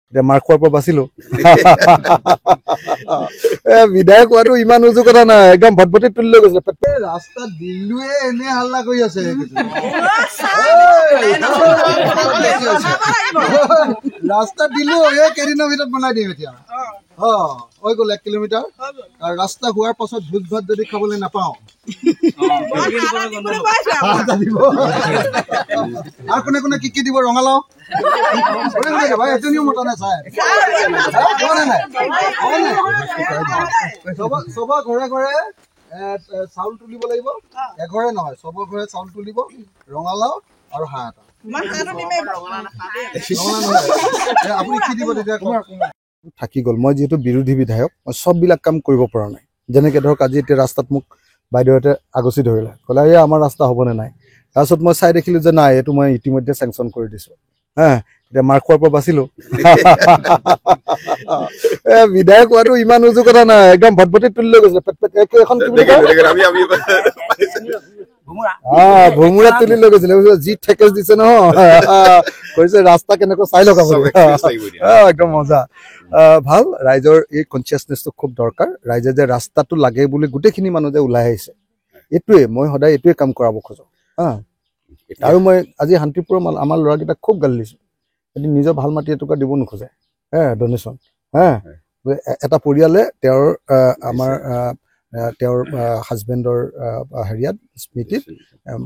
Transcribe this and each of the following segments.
এতিয়া মাৰ খোৱাৰ পৰা বাচিলো বিধায়ক হোৱাটো ইমান উজু কথা নাই একদম ভটভটিত তুলি লৈ গৈছে ৰাস্তা দিল্লুৱে এনে হাল্লা কৰি আছে ৰাস্তা দিল্লু এই কেইদিনৰ ভিতৰত বনাই দিম এতিয়া হৈ গ'ল 1 কিলোমিটাৰ আৰু ৰাস্তা হোৱাৰ পাছত ভোজ ভাত যদি খাবলৈ নাপাওঁ আৰু কোনে কোনে কি দিব ৰঙালাও চবৰ ঘৰে ঘৰে চাউল তুলিব লাগিব এঘৰে নহয় চবৰ ঘৰে চাউল তুলিব ৰঙালাও আৰু হাঁহ এটা আপুনি কি দিব তেতিয়া থাকি গ'ল মই যিহেতু বিৰোধী বিধায়ক মই চববিলাক কাম কৰিব পৰা নাই যেনেকৈ ধৰক আজি এতিয়া ৰাস্তাত মোক বাইদেউহঁতে আগচি ধৰিলে ক'লে এই আমাৰ ৰাস্তা হ'বনে নাই তাৰপিছত মই চাই দেখিলোঁ যে নাই এইটো মই ইতিমধ্যে চেংচন কৰি দিছোঁ এতিয়া মাৰ খোৱাৰ পৰা বাচিলো বিধায়ক হোৱাটো ইমান উজু কথা নাই একদম ভটভটিত তুলি লৈ গৈছে ভোমোৰা তুলি লৈ গৈছিলে যি ঠেকেচ দিছে নহয় কৈছে ৰাস্তা কেনেকৈ চাই লওক একদম মজা ভাল ৰাইজৰ এই কনচিয়াছনেছটো খুব দৰকাৰ ৰাইজে যে ৰাস্তাটো লাগে বুলি গোটেইখিনি মানুহ যে ওলাই আহিছে এইটোৱে মই সদায় এইটোৱে কাম কৰাব খোজো আৰু মই আজি শান্তিপুৰৰ আমাৰ ল'ৰাকেইটাক খুব গালি দিছোঁ যদি নিজৰ ভাল মাটি এটুকুৰা দিব নোখোজে ডনেশ্যন এটা পৰিয়ালে তেওঁৰ হাজবেণ্ডৰ হেৰিয়াত স্মৃতিত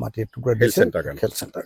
মাটি এটুকুৰা দিছে খেল চেণ্টাৰ